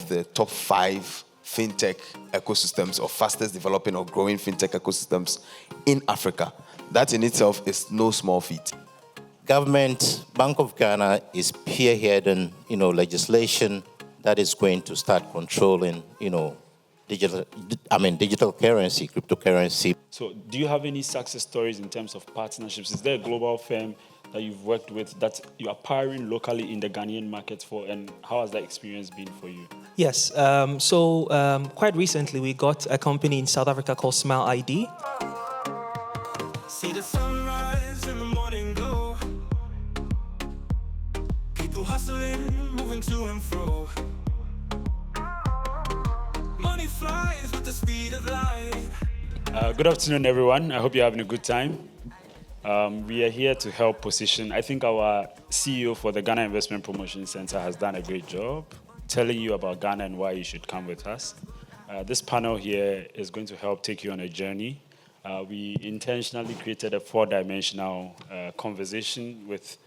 the top 5 fintech ecosystems or fastest developing or growing fintech ecosystems in Africa. That in itself is no small feat. Government, Bank of Ghana is spearheading, legislation that is going to start controlling, digital currency, cryptocurrency. So do you have any success stories in terms of partnerships? Is there a global firm that you've worked with that you are powering locally in the Ghanaian market for, and how has that experience been for you? Yes, quite recently we got a company in South Africa called Smile ID. See the sunrise in the morning glow. People hustling, moving to and fro. Money flies with the speed of light. Good afternoon, everyone. I hope you're having a good time. We are here to help position. I think our CEO for the Ghana Investment Promotion Center has done a great job telling you about Ghana and why you should come with us. This panel here is going to help take you on a journey. We intentionally created a 4-dimensional conversation with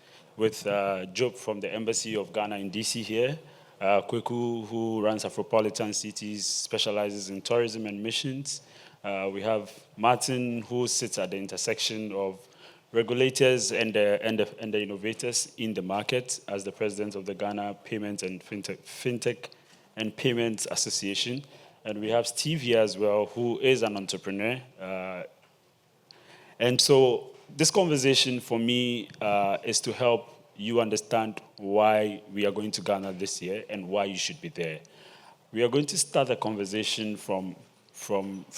Job from the Embassy of Ghana in DC here, Kweku, who runs Afropolitan Cities, specializes in tourism and missions. We have Martin, who sits at the intersection of regulators and the innovators in the market as the president of the Ghana Payments and Fintech and Payments Association. And we have Steve here as well, who is an entrepreneur. And so this conversation for me is to help you understand why we are going to Ghana this year and why you should be there. We are going to start a conversation from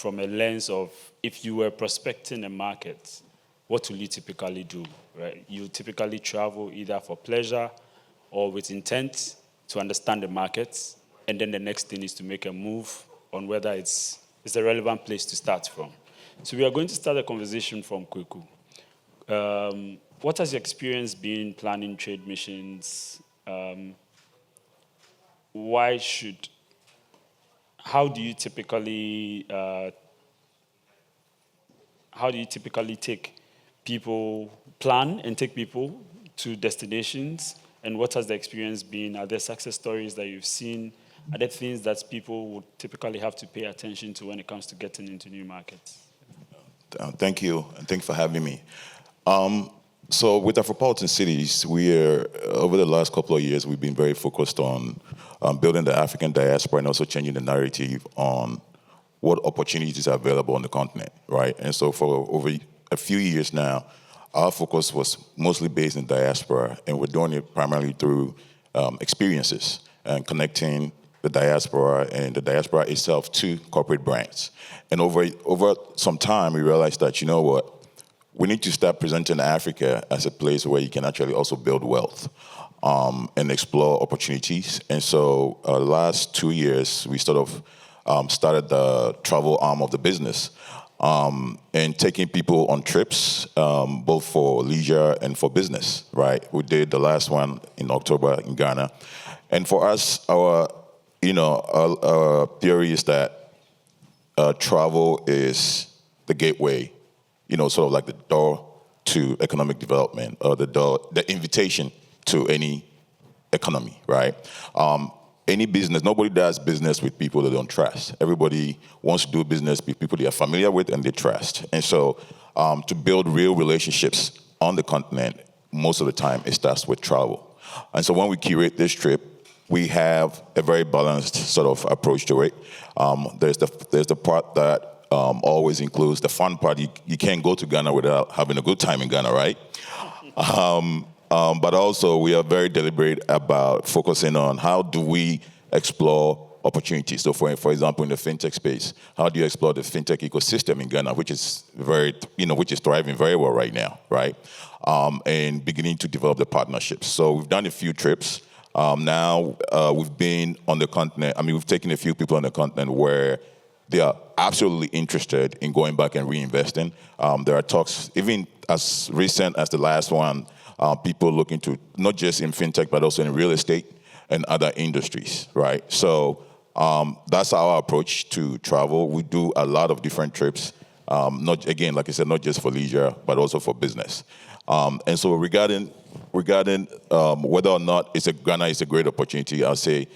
a lens of, if you were prospecting a market, what will you typically do, right? You typically travel either for pleasure or with intent to understand the markets, and then the next thing is to make a move on whether it's a relevant place to start from. So we are going to start a conversation from Kweku. What has your experience been planning trade missions? How do you typically take people to destinations, and what has the experience been? Are there success stories that you've seen? Are there things that people would typically have to pay attention to when it comes to getting into new markets? Thank you, and thanks for having me. So with Afropolitan Cities, over the last couple of years, we've been very focused on building the African diaspora and also changing the narrative on what opportunities are available on the continent, right? And so for over a few years now, our focus was mostly based in diaspora, and we're doing it primarily through experiences and connecting the diaspora and the diaspora itself to corporate brands. And over some time, we realized that, you know what, we need to start presenting Africa as a place where you can actually also build wealth and explore opportunities. And so the last 2 years, we sort of started the travel arm of the business and taking people on trips, both for leisure and for business, right? We did the last one in October in Ghana. And for us, our theory is that travel is the gateway, sort of like the door to economic development, or the invitation to any economy, right? Any business, nobody does business with people they don't trust. Everybody wants to do business with people they are familiar with and they trust. And so to build real relationships on the continent, most of the time it starts with travel. And so when we curate this trip, we have a very balanced sort of approach to it. There's the part that always includes the fun part. You can't go to Ghana without having a good time in Ghana, right? But also we are very deliberate about focusing on how do we explore opportunities. So for example, in the fintech space, how do you explore the fintech ecosystem in Ghana, which is thriving very well right now, right? And beginning to develop the partnerships. So we've done a few trips. Now we've been on the continent. We've taken a few people on the continent where they are absolutely interested in going back and reinvesting. There are talks, even as recent as the last one, people looking to, not just in fintech, but also in real estate and other industries, right? So that's our approach to travel. We do a lot of different trips, like I said, not just for leisure, but also for business. And so regarding regarding whether or not Ghana is a great opportunity, I'll say,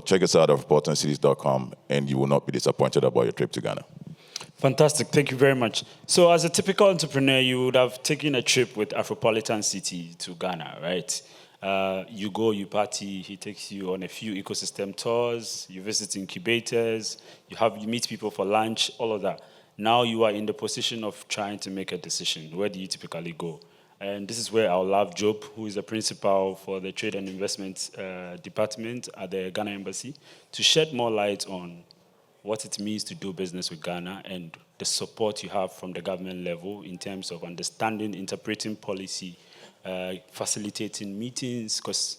check us out at AfropolitanCities.com, and you will not be disappointed about your trip to Ghana. Fantastic. Thank you very much. So as a typical entrepreneur, you would have taken a trip with Afropolitan City to Ghana, right? You go, you party, he takes you on a few ecosystem tours, you visit incubators, you meet people for lunch, all of that. Now you are in the position of trying to make a decision. Where do you typically go? And this is where I'll love Job, who is the principal for the Trade and Investment Department at the Ghana Embassy, to shed more light on what it means to do business with Ghana and the support you have from the government level in terms of understanding, interpreting policy, facilitating meetings, because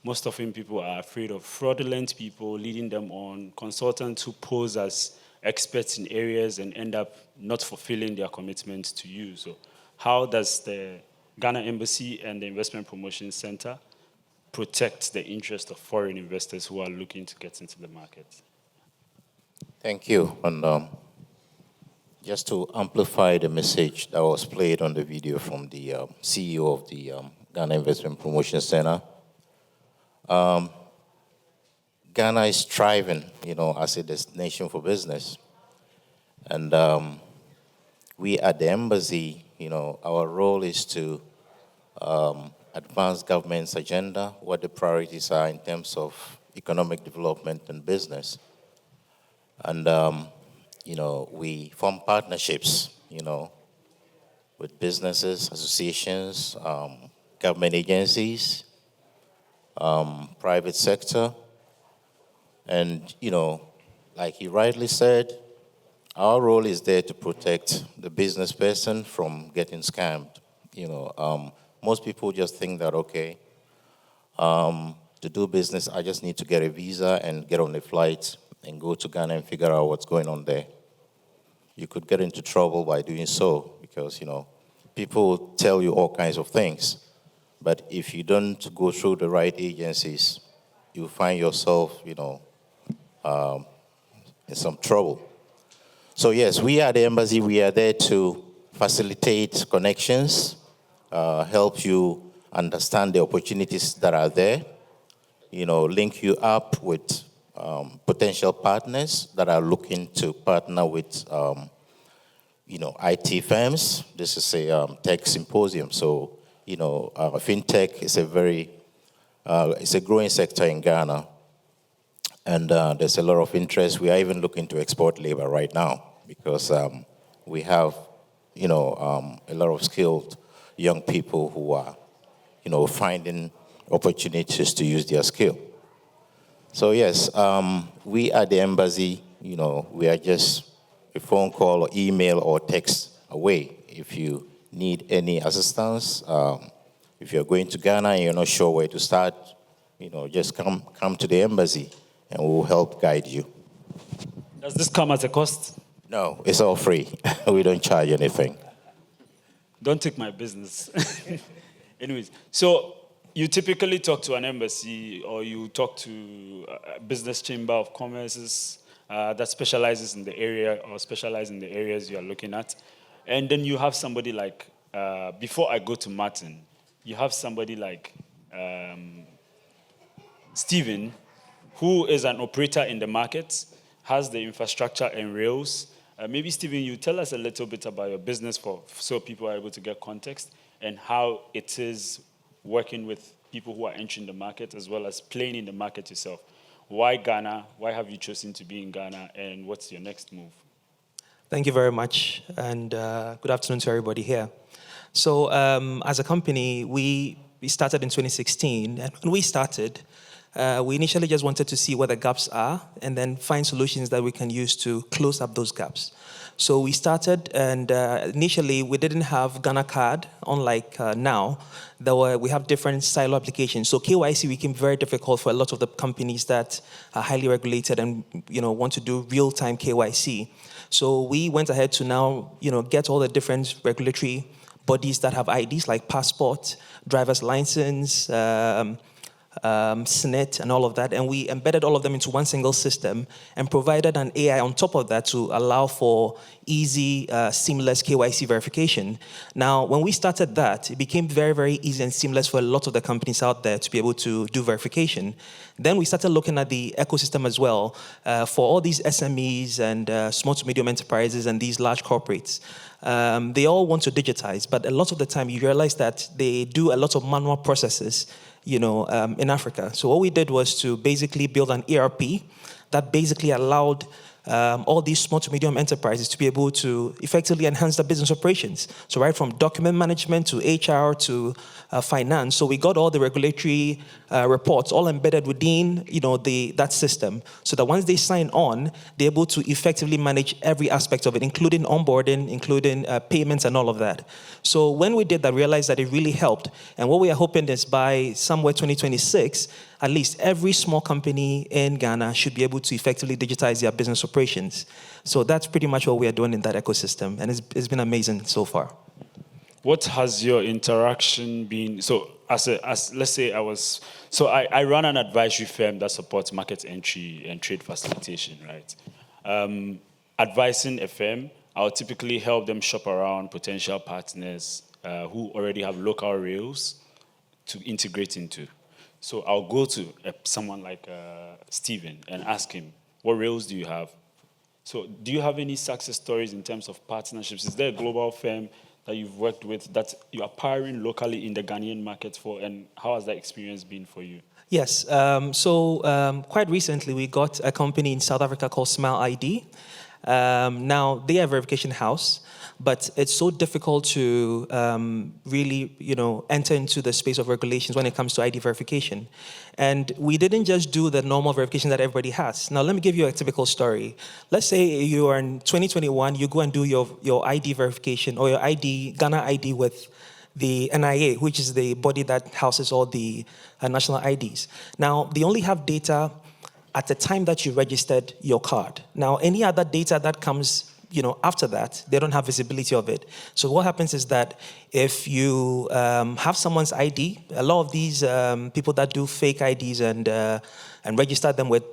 most often people are afraid of fraudulent people leading them on, consultants who pose as experts in areas and end up not fulfilling their commitments to you. So how does the Ghana Embassy and the Investment Promotion Center protect the interest of foreign investors who are looking to get into the market? Thank you. And just to amplify the message that was played on the video from the CEO of the Ghana Investment Promotion Center, Ghana is thriving, as a destination for business. And we at the embassy, our role is to advance government's agenda, what the priorities are in terms of economic development and business. And, we form partnerships, with businesses, associations, government agencies, private sector. And, like he rightly said, our role is there to protect the business person from getting scammed. Most people just think that, okay, to do business, I just need to get a visa and get on a flight and go to Ghana and figure out what's going on there. You could get into trouble by doing so because, people tell you all kinds of things. But if you don't go through the right agencies, you find yourself, in some trouble. So yes, we at the embassy, we are there to facilitate connections, help you understand the opportunities that are there, link you up with potential partners that are looking to partner with, IT firms. This is a tech symposium. So, fintech is it's a growing sector in Ghana. And there's a lot of interest. We are even looking to export labor right now because we have, a lot of skilled young people who are, finding opportunities to use their skill. So yes, we at the embassy, we are just a phone call or email or text away. If you need any assistance, if you're going to Ghana and you're not sure where to start, just come to the embassy and we'll help guide you. Does this come at a cost? No, it's all free. We don't charge anything. Don't take my business. Anyways, so you typically talk to an embassy or you talk to a business chamber of commerce that specializes in the area or specialize in the areas you are looking at. And then you have somebody like, before I go to Martin, you have somebody like Stephen, who is an operator in the market, has the infrastructure and rails. Maybe, Stephen, you tell us a little bit about your business so people are able to get context and how it is working with people who are entering the market as well as playing in the market yourself. Why Ghana? Why have you chosen to be in Ghana? And what's your next move? Thank you very much, and good afternoon to everybody here. So as a company, we started in 2016, and when we started, we initially just wanted to see where the gaps are and then find solutions that we can use to close up those gaps. So we started, and initially we didn't have Ghana card, unlike now. We have different silo applications. So KYC became very difficult for a lot of the companies that are highly regulated and want to do real-time KYC. So we went ahead to now get all the different regulatory bodies that have IDs like passport, driver's license, SNIT, and all of that, and we embedded all of them into one single system and provided an AI on top of that to allow for easy, seamless KYC verification. Now, when we started that, it became very, very easy and seamless for a lot of the companies out there to be able to do verification. Then we started looking at the ecosystem as well for all these SMEs and small to medium enterprises and these large corporates. They all want to digitize, but a lot of the time you realize that they do a lot of manual processes, in Africa. So what we did was to basically build an ERP that basically allowed all these small to medium enterprises to be able to effectively enhance their business operations. So right from document management to HR to finance. So we got all the regulatory reports all embedded within that system, so that once they sign on, they're able to effectively manage every aspect of it, including onboarding, including payments and all of that. So when we did that, we realized that it really helped. And what we are hoping is by somewhere 2026, at least every small company in Ghana should be able to effectively digitize their business operations. So that's pretty much what we are doing in that ecosystem, and it's been amazing so far. What has your interaction been? So, let's say I run an advisory firm that supports market entry and trade facilitation, right? Advising a firm, I'll typically help them shop around potential partners who already have local rails to integrate into. So I'll go to someone like Stephen and ask him, what rails do you have? So do you have any success stories in terms of partnerships? Is there a global firm that you've worked with that you are powering locally in the Ghanaian market for, and how has that experience been for you? Yes, quite recently we got a company in South Africa called Smile ID. Now, they are a verification house, but it's so difficult to really, enter into the space of regulations when it comes to ID verification. And we didn't just do the normal verification that everybody has. Now, let me give you a typical story. Let's say you are in 2021, you go and do your ID verification or your Ghana ID with the NIA, which is the body that houses all the national IDs. Now, they only have data at the time that you registered your card. Now, any other data that comes after that, they don't have visibility of it. So what happens is that if you have someone's ID, a lot of these people that do fake IDs and register them with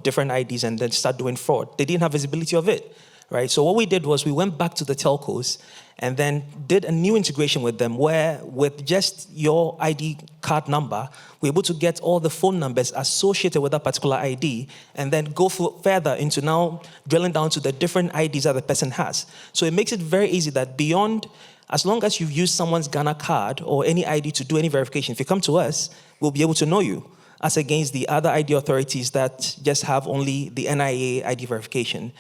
different IDs and then start doing fraud, they didn't have visibility of it, right? So what we did was we went back to the telcos and then did a new integration with them where with just your ID card number, we're able to get all the phone numbers associated with that particular ID and then go further into now drilling down to the different IDs that the person has. So it makes it very easy that beyond, as long as you've used someone's Ghana card or any ID to do any verification, if you come to us, we'll be able to know you, as against the other ID authorities that just have only the NIA ID verification.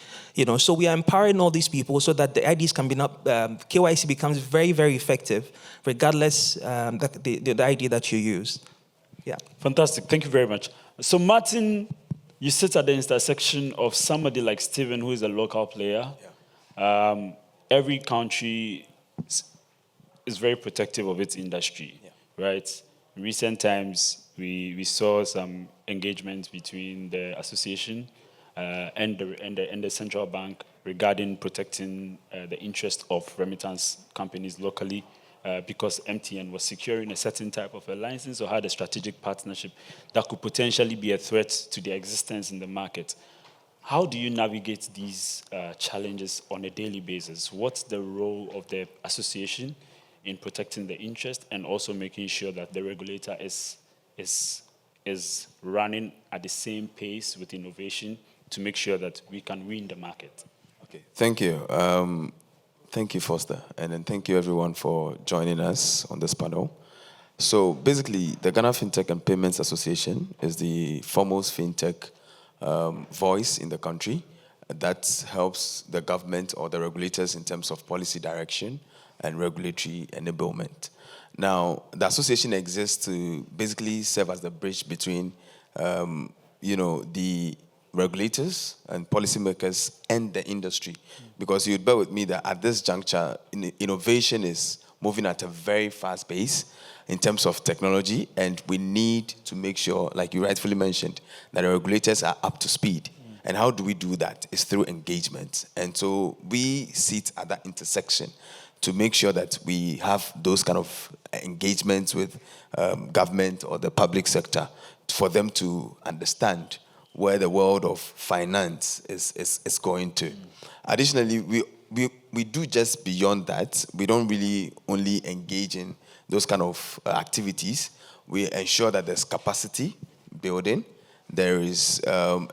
So we are empowering all these people so that the IDs can be KYC becomes very, very effective, regardless the ID that you use. Yeah. Fantastic. Thank you very much. So Martin, you sit at the intersection of somebody like Stephen, who is a local player. Yeah. Every country is very protective of its industry, right? In recent times, we saw some engagement between the association and the central bank regarding protecting the interest of remittance companies locally because MTN was securing a certain type of a license or had a strategic partnership that could potentially be a threat to their existence in the market. How do you navigate these challenges on a daily basis? What's the role of the association in protecting the interest and also making sure that the regulator is running at the same pace with innovation to make sure that we can win the market? Okay, thank you. Thank you, Foster. And then thank you, everyone, for joining us on this panel. So basically, the Ghana Fintech and Payments Association is the foremost fintech voice in the country that helps the government or the regulators in terms of policy direction and regulatory enablement. Now, the association exists to basically serve as the bridge between, the regulators and policymakers and the industry. Because you'd bear with me that at this juncture, innovation is moving at a very fast pace in terms of technology, and we need to make sure, like you rightfully mentioned, that the regulators are up to speed. And how do we do that? It's through engagement. And so we sit at that intersection to make sure that we have those kind of engagements with government or the public sector for them to understand where the world of finance is going to. Additionally, we do just beyond that. We don't really only engage in those kind of activities. We ensure that there's capacity building, there is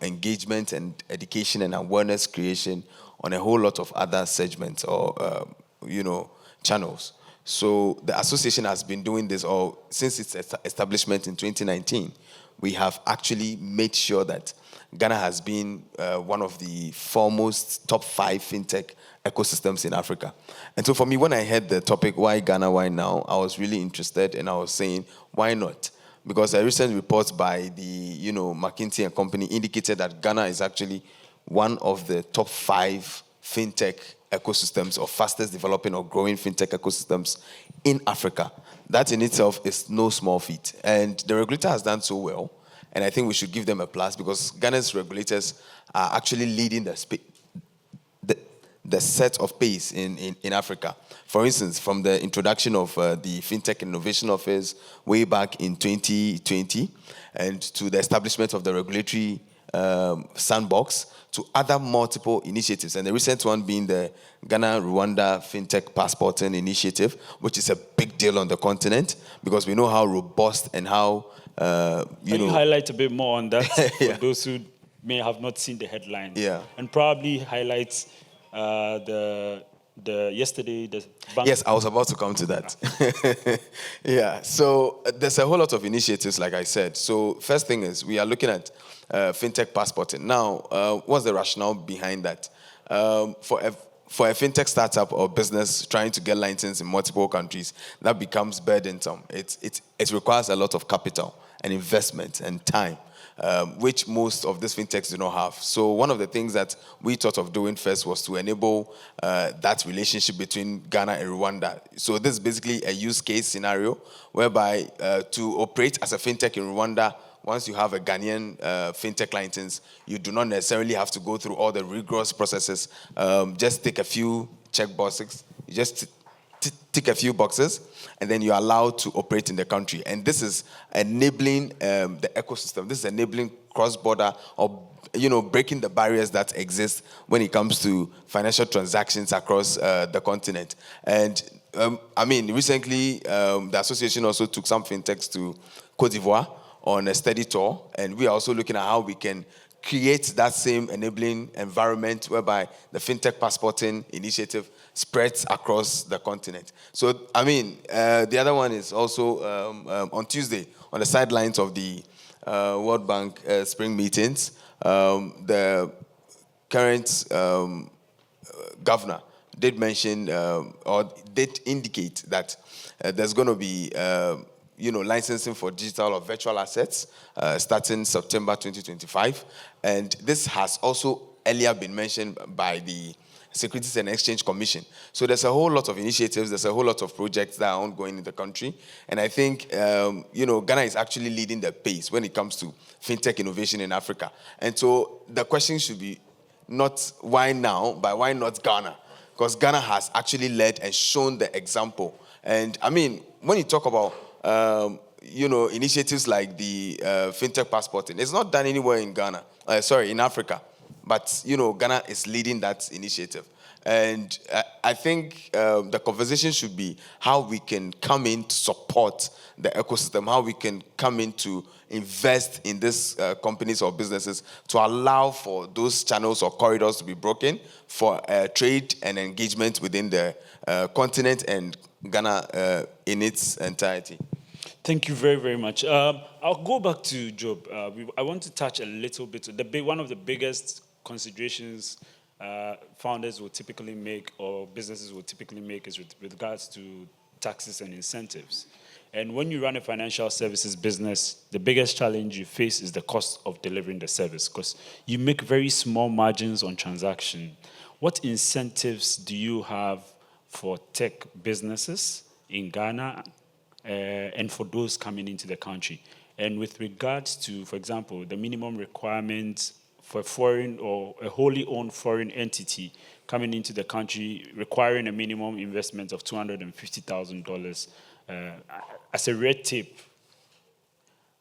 engagement and education and awareness creation on a whole lot of other segments or channels. So the association has been doing this since its establishment in 2019. We have actually made sure that Ghana has been one of the foremost top 5 fintech ecosystems in Africa. And so for me, when I heard the topic, why Ghana, why now, I was really interested, and I was saying, why not? Because a recent report by the McKinsey and Company indicated that Ghana is actually one of the top 5 fintech ecosystems or fastest developing or growing fintech ecosystems in Africa. That in itself is no small feat. And the regulator has done so well. And I think we should give them a plus because Ghana's regulators are actually leading the set of pace in Africa. For instance, from the introduction of the Fintech Innovation Office way back in 2020 and to the establishment of the regulatory sandbox to other multiple initiatives. And the recent one being the Ghana-Rwanda Fintech Passporting Initiative, which is a big deal on the continent because we know how robust and how, Can you highlight a bit more on that for those who may have not seen the headline? Yeah. And probably highlight the bank. Yes, I was about to come to that. Yeah, so there's a whole lot of initiatives, like I said. So first thing is we are looking at fintech passporting. Now, what's the rationale behind that? For a fintech startup or business trying to get license in multiple countries, that becomes burdensome. It requires a lot of capital and investment and time. Which most of these fintechs do not have. So one of the things that we thought of doing first was to enable that relationship between Ghana and Rwanda. So this is basically a use case scenario whereby to operate as a fintech in Rwanda, once you have a Ghanaian fintech license, you do not necessarily have to go through all the rigorous processes. Just take a few check boxes. You just tick a few boxes, and then you're allowed to operate in the country. And this is enabling the ecosystem. This is enabling cross-border or breaking the barriers that exist when it comes to financial transactions across the continent. And recently the association also took some fintechs to Cote d'Ivoire on a study tour, and we are also looking at how we can create that same enabling environment whereby the fintech passporting initiative spreads across the continent. So, the other one is also on Tuesday, on the sidelines of the World Bank spring meetings, the current governor did mention or did indicate that there's going to be licensing for digital or virtual assets starting September 2025. And this has also earlier been mentioned by the Securities and Exchange Commission. So there's a whole lot of initiatives, there's a whole lot of projects that are ongoing in the country. And I think, Ghana is actually leading the pace when it comes to fintech innovation in Africa. And so the question should be not why now, but why not Ghana? Because Ghana has actually led and shown the example. And when you talk about initiatives like the fintech passporting, it's not done anywhere in in Africa. But, Ghana is leading that initiative. And I think the conversation should be how we can come in to support the ecosystem, how we can come in to invest in these companies or businesses to allow for those channels or corridors to be broken for trade and engagement within the continent and Ghana in its entirety. Thank you very, very much. I'll go back to Job. I want to touch a little bit. One of the biggest considerations founders will typically make or businesses will typically make is with regards to taxes and incentives. And when you run a financial services business, the biggest challenge you face is the cost of delivering the service because you make very small margins on transaction. What incentives do you have for tech businesses in Ghana and for those coming into the country? And with regards to, for example, the minimum requirements for a foreign or a wholly owned foreign entity coming into the country requiring a minimum investment of $250,000 as a red tape?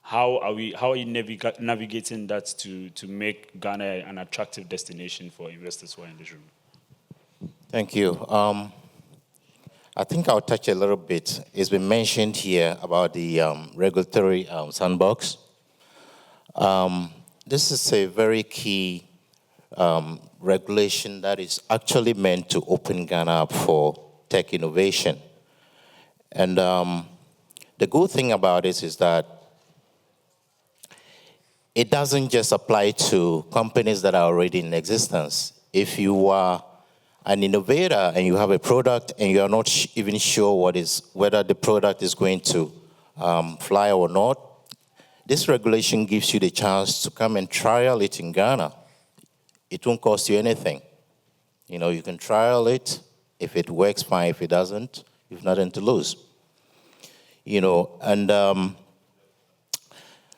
How are you navigating that to make Ghana an attractive destination for investors who are in this room? Thank you. I think I'll touch a little bit. It's been mentioned here about the regulatory sandbox. This is a very key regulation that is actually meant to open Ghana up for tech innovation. And the good thing about it is that it doesn't just apply to companies that are already in existence. If you are an innovator and you have a product and you are not even sure whether the product is going to fly or not, this regulation gives you the chance to come and trial it in Ghana. It won't cost you anything. You know, you can trial it. If it works, fine. If it doesn't, you've nothing to lose. You know, and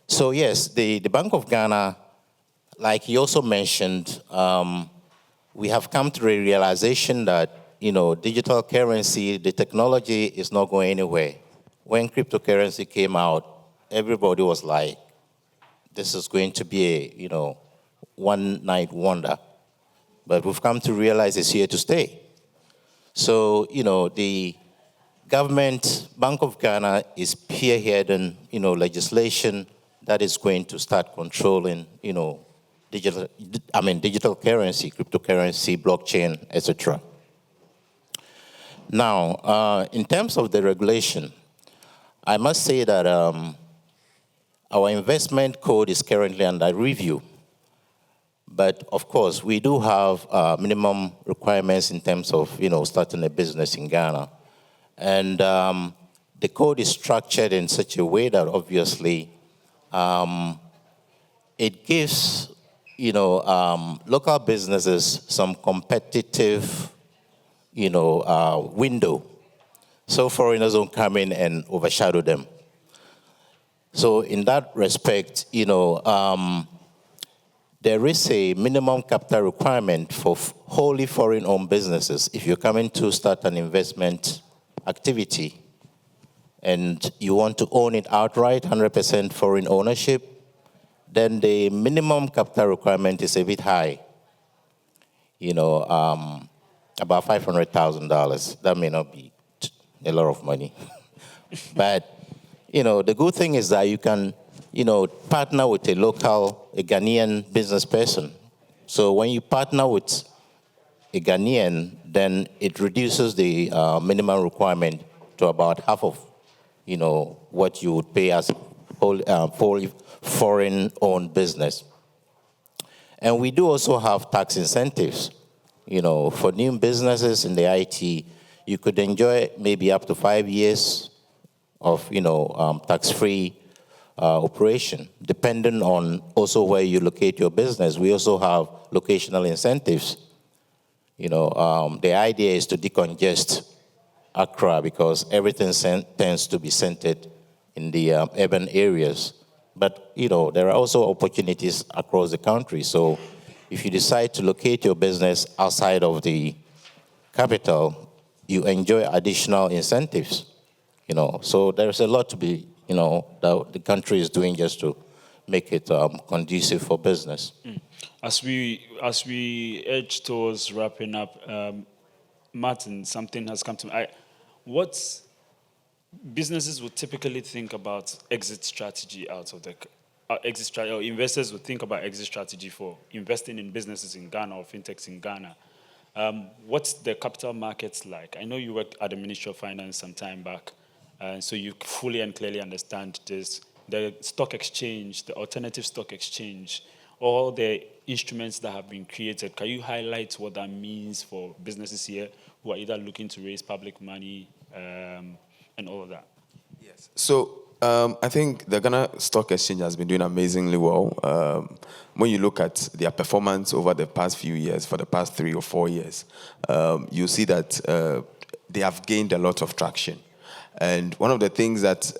so yes, the Bank of Ghana, like he also mentioned, we have come to a realization that, you know, digital currency, the technology is not going anywhere. When cryptocurrency came out, everybody was like, this is going to be a, you know, one-night wonder. But we've come to realize it's here to stay. So, you know, the government, Bank of Ghana, is spearheading, you know, legislation that is going to start controlling, you know, digital currency, cryptocurrency, blockchain, etc. Now, in terms of the regulation, I must say that our investment code is currently under review. But of course, we do have minimum requirements in terms of, you know, starting a business in Ghana. And the code is structured in such a way that obviously it gives, you know, local businesses some competitive, you know, window. So foreigners don't come in and overshadow them. So in that respect, you know, there is a minimum capital requirement for wholly foreign-owned businesses. If you're coming to start an investment activity and you want to own it outright, 100% foreign ownership, then the minimum capital requirement is a bit high. You know, about $500,000. That may not be a lot of money. But, you know, the good thing is that you can, you know, partner with a Ghanaian business person. So when you partner with a Ghanaian, then it reduces the minimum requirement to about half of, you know, what you would pay as a foreign-owned business. And we do also have tax incentives. You know, for new businesses in the IT, you could enjoy maybe up to 5 years of, you know, tax-free operation, depending on also where you locate your business. We also have locational incentives. You know, the idea is to decongest Accra because everything tends to be centered in the urban areas. But, you know, there are also opportunities across the country. So if you decide to locate your business outside of the capital, you enjoy additional incentives. You know, so there's a lot to be, you know, that the country is doing just to make it conducive for business. As we edge towards wrapping up, Martin, something has come to me. What businesses would typically think about exit strategy out of the exit strategy, or investors would think about exit strategy for investing in businesses in Ghana or fintechs in Ghana. What's the capital markets like? I know you worked at the Ministry of Finance some time back, so you fully and clearly understand this. The stock exchange, the alternative stock exchange, all the instruments that have been created. Can you highlight what that means for businesses here who are either looking to raise public money and all of that? Yes. So I think the Ghana Stock Exchange has been doing amazingly well. When you look at their performance over the past few years, for the past 3 or 4 years, you see that they have gained a lot of traction. And one of the things that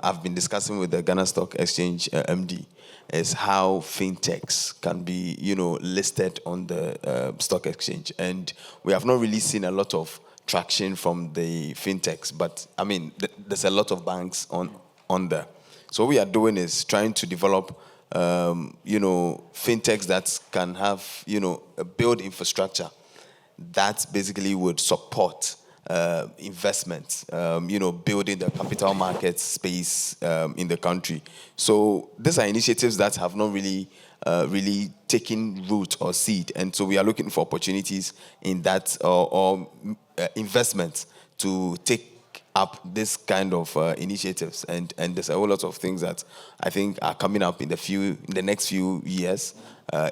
I've been discussing with the Ghana Stock Exchange MD is how fintechs can be, listed on the stock exchange. And we have not really seen a lot of traction from the fintechs, but I mean, there's a lot of banks on there. So what we are doing is trying to develop, fintechs that can have, build infrastructure that basically would support investment, building the capital market space in the country. So these are initiatives that have not really taken root or seed, and so we are looking for opportunities in that or investments to take up this kind of initiatives, and there's a whole lot of things that I think are coming up in the next few years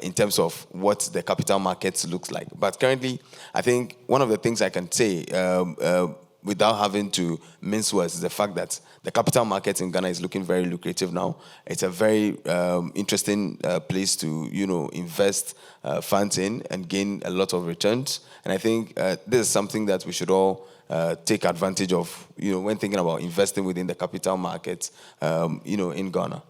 in terms of what the capital markets looks like. But currently, I think one of the things I can say without having to mince words is the fact that the capital market in Ghana is looking very lucrative now. It's a very interesting place to invest funds in and gain a lot of returns. And I think this is something that we should all take advantage of, when thinking about investing within the capital markets, in Ghana.